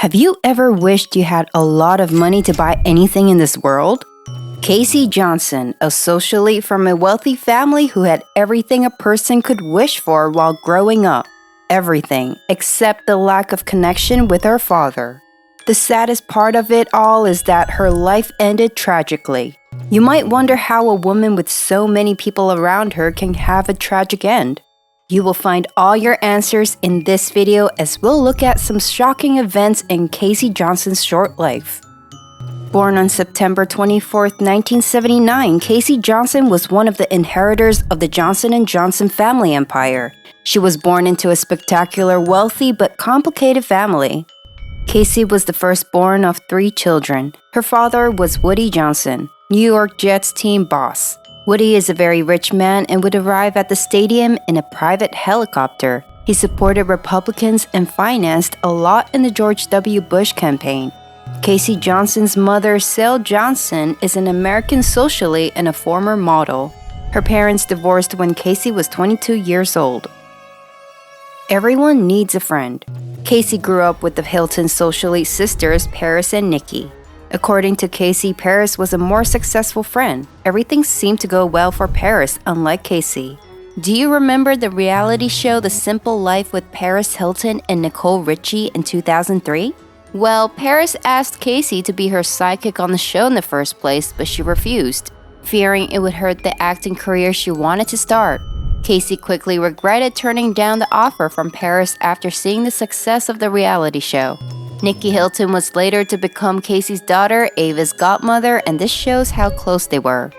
Have you ever wished you had a lot of money to buy anything in this world? Casey Johnson, a socialite from a wealthy family who had everything a person could wish for while growing up. Everything, except the lack of connection with her father. The saddest part of it all is that her life ended tragically. You might wonder how a woman with so many people around her can have a tragic end. You will find all your answers in this video as we'll look at some shocking events in Casey Johnson's short life. Born on September 24, 1979, Casey Johnson was one of the inheritors of the Johnson & Johnson family empire. She was born into a spectacular, wealthy, but complicated family. Casey was the firstborn of 3 children. Her father was Woody Johnson, New York Jets team boss. Woody is a very rich man and would arrive at the stadium in a private helicopter. He supported Republicans and financed a lot in the George W. Bush campaign. Casey Johnson's mother, Sal Johnson, is an American socialite and a former model. Her parents divorced when Casey was 22 years old. Everyone needs a friend. Casey grew up with the Hilton socialite sisters, Paris and Nikki. According to Casey, Paris was a more successful friend. Everything seemed to go well for Paris, unlike Casey. Do you remember the reality show The Simple Life with Paris Hilton and Nicole in 2003? Well, Paris asked Casey to be her sidekick on the show in the first place, but she refused, fearing it would hurt the acting career she wanted to start. Casey quickly regretted turning down the offer from Paris after seeing the success of the reality show. Nikki Hilton was later to become Casey's daughter, Ava's godmother, and this shows how close they were.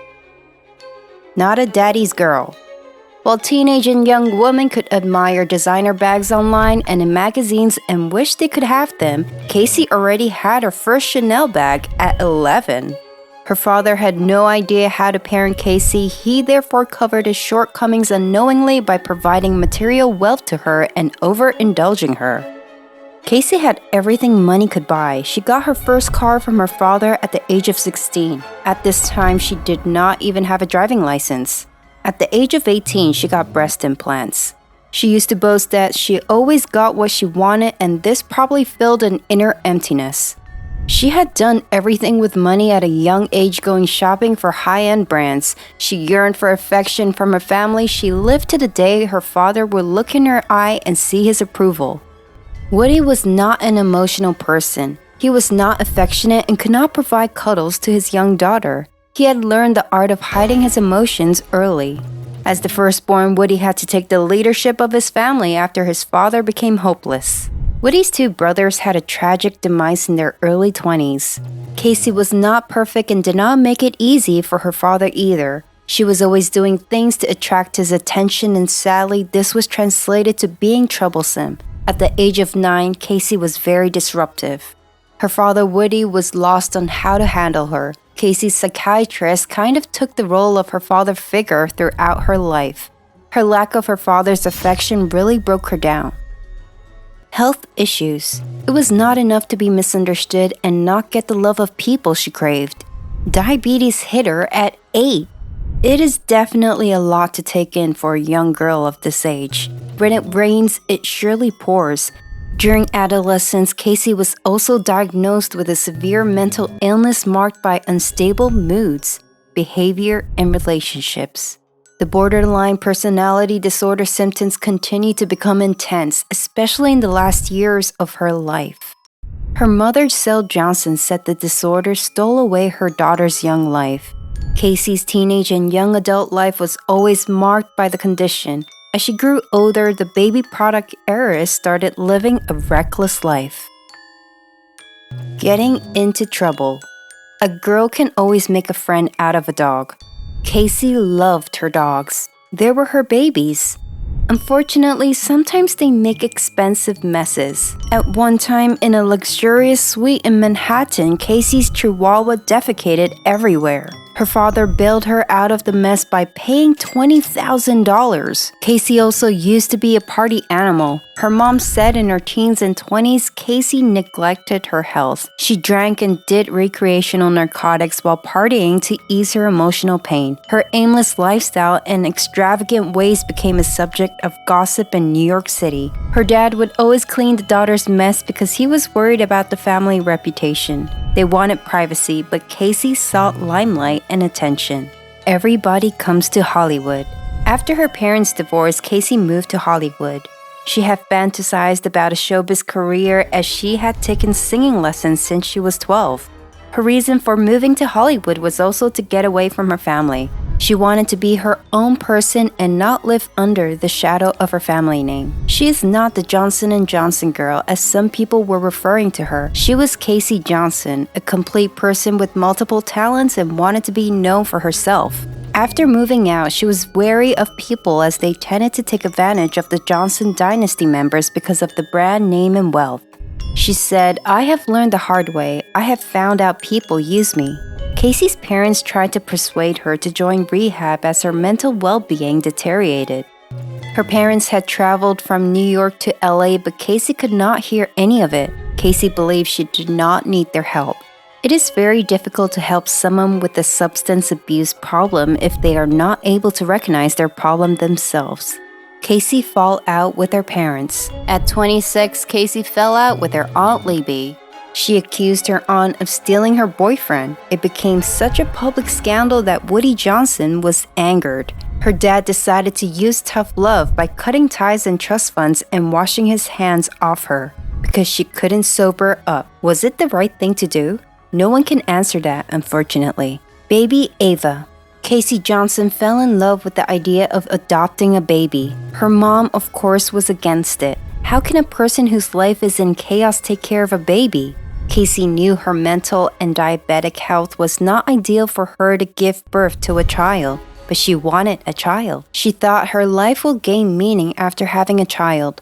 Not a daddy's girl. While teenage and young women could admire designer bags online and in magazines and wish they could have them, Casey already had her first Chanel bag at 11. Her father had no idea how to parent Casey. He therefore covered his shortcomings unknowingly by providing material wealth to her and overindulging her. Casey had everything money could buy. She got her first car from her father at the age of 16. At this time, she did not even have a driving license. At the age of 18, she got breast implants. She used to boast that she always got what she wanted, and this probably filled an inner emptiness. She had done everything with money at a young age, going shopping for high-end brands. She yearned for affection from her family. She lived to the day her father would look in her eye and see his approval. Woody was not an emotional person. He was not affectionate and could not provide cuddles to his young daughter. He had learned the art of hiding his emotions early. As the firstborn, Woody had to take the leadership of his family after his father became hopeless. Woody's 2 brothers had a tragic demise in their early 20s. Casey was not perfect and did not make it easy for her father either. She was always doing things to attract his attention, and sadly, this was translated to being troublesome. At the age of 9, Casey was very disruptive. Her father, Woody, was lost on how to handle her. Casey's psychiatrist kind of took the role of her father figure throughout her life. Her lack of her father's affection really broke her down. Health issues. It was not enough to be misunderstood and not get the love of people she craved. Diabetes hit her at 8. It is definitely a lot to take in for a young girl of this age. When it rains, it surely pours. During adolescence, Casey was also diagnosed with a severe mental illness marked by unstable moods, behavior, and relationships. The borderline personality disorder symptoms continued to become intense, especially in the last years of her life. Her mother, Sal Johnson, said the disorder stole away her daughter's young life. Casey's teenage and young adult life was always marked by the condition. As she grew older, the baby product heiress started living a reckless life. Getting into trouble. A girl can always make a friend out of a dog. Casey loved her dogs. They were her babies. Unfortunately, sometimes they make expensive messes. At one time, in a luxurious suite in Manhattan, Casey's Chihuahua defecated everywhere. Her father bailed her out of the mess by paying $20,000. Casey also used to be a party animal. Her mom said in her teens and 20s, Casey neglected her health. She drank and did recreational narcotics while partying to ease her emotional pain. Her aimless lifestyle and extravagant ways became a subject of gossip in New York City. Her dad would always clean the daughter's mess because he was worried about the family reputation. They wanted privacy, but Casey sought limelight and attention. Everybody comes to Hollywood. After her parents' divorce, Casey moved to Hollywood. She had fantasized about a showbiz career as she had taken singing lessons since she was 12. Her reason for moving to Hollywood was also to get away from her family. She wanted to be her own person and not live under the shadow of her family name. She is not the Johnson & Johnson girl, as some people were referring to her. She was Casey Johnson, a complete person with multiple talents and wanted to be known for herself. After moving out, she was wary of people as they tended to take advantage of the Johnson dynasty members because of the brand name and wealth. She said, "I have learned the hard way. I have found out people use me." Casey's parents tried to persuade her to join rehab as her mental well-being deteriorated. Her parents had traveled from New York to LA, but Casey could not hear any of it. Casey believed she did not need their help. It is very difficult to help someone with a substance abuse problem if they are not able to recognize their problem themselves. Casey fell out with her parents. At 26, Casey fell out with her Aunt Libby. She accused her aunt of stealing her boyfriend. It became such a public scandal that Woody Johnson was angered. Her dad decided to use tough love by cutting ties and trust funds and washing his hands off her because she couldn't sober up. Was it the right thing to do? No one can answer that, unfortunately. Baby Ava. Casey Johnson fell in love with the idea of adopting a baby. Her mom, of course, was against it. How can a person whose life is in chaos take care of a baby? Casey knew her mental and diabetic health was not ideal for her to give birth to a child, but she wanted a child. She thought her life will gain meaning after having a child.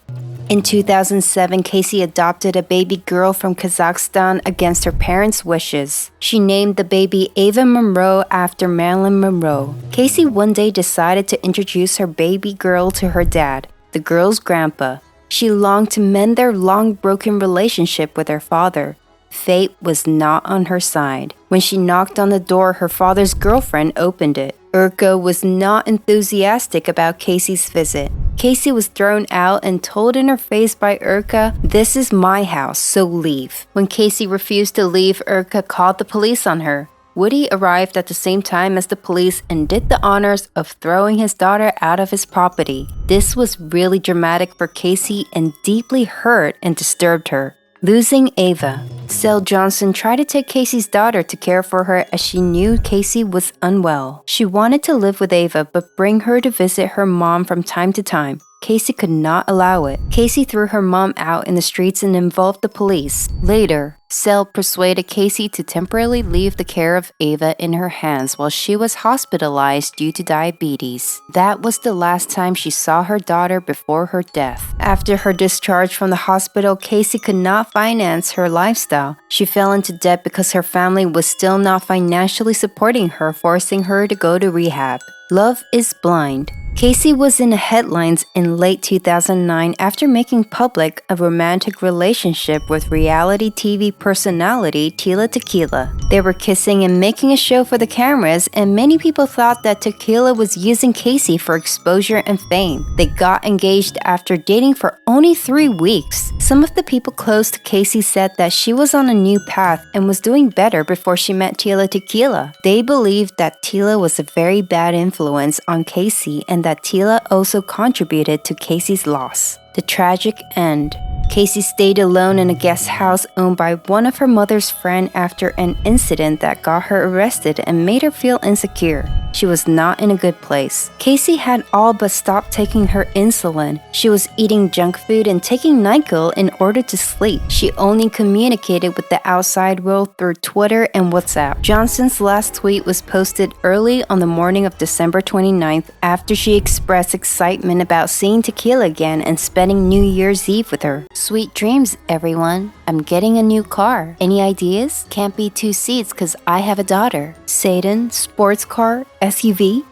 In 2007, Casey adopted a baby girl from Kazakhstan against her parents' wishes. She named the baby Ava Monroe after Marilyn Monroe. Casey one day decided to introduce her baby girl to her dad, the girl's grandpa. She longed to mend their long broken relationship with her father. Fate was not on her side. When she knocked on the door, her father's girlfriend opened it. Urka was not enthusiastic about Casey's visit. Casey was thrown out and told in her face by Urka, "This is my house, so leave." When Casey refused to leave, Urka called the police on her. Woody arrived at the same time as the police and did the honors of throwing his daughter out of his property. This was really dramatic for Casey and deeply hurt and disturbed her. Losing Ava. Sel Johnson tried to take Casey's daughter to care for her as she knew Casey was unwell. She wanted to live with Ava but bring her to visit her mom from time to time. Casey could not allow it. Casey threw her mom out in the streets and involved the police. Later, Sel persuaded Casey to temporarily leave the care of Ava in her hands while she was hospitalized due to diabetes. That was the last time she saw her daughter before her death. After her discharge from the hospital, Casey could not finance her lifestyle. She fell into debt because her family was still not financially supporting her, forcing her to go to rehab. Love is blind. Casey was in the headlines in late 2009 after making public a romantic relationship with reality TV personality Tila Tequila. They were kissing and making a show for the cameras, and many people thought that Tequila was using Casey for exposure and fame. They got engaged after dating for only 3 weeks. Some of the people close to Casey said that she was on a new path and was doing better before she met Tila Tequila. They believed that Tila was a very bad influence on Casey and that Tila also contributed to Casey's loss. The tragic end. Casey stayed alone in a guest house owned by one of her mother's friends after an incident that got her arrested and made her feel insecure. She was not in a good place. Casey had all but stopped taking her insulin. She was eating junk food and taking Nicole in order to sleep. She only communicated with the outside world through Twitter and WhatsApp. Johnson's last tweet was posted early on the morning of December 29th after she expressed excitement about seeing Tequila again and spending New Year's Eve with her. Sweet dreams, everyone. I'm getting a new car. Any ideas? Can't be 2 seats because I have a daughter. Sedan, sports car, SUV?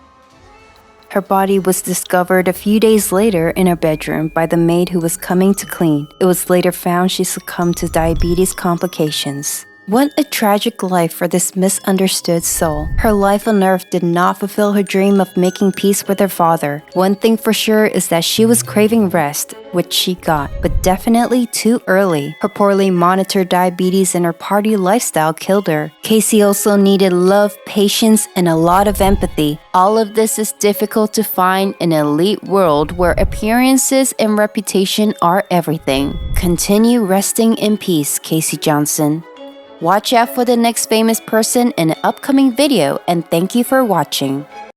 Her body was discovered a few days later in her bedroom by the maid who was coming to clean. It was later found she succumbed to diabetes complications. What a tragic life for this misunderstood soul. Her life on earth did not fulfill her dream of making peace with her father. One thing for sure is that she was craving rest, which she got, but definitely too early. Her poorly monitored diabetes and her party lifestyle killed her. Casey also needed love, patience, and a lot of empathy. All of this is difficult to find in an elite world where appearances and reputation are everything. Continue resting in peace, Casey Johnson. Watch out for the next famous person in an upcoming video, and thank you for watching.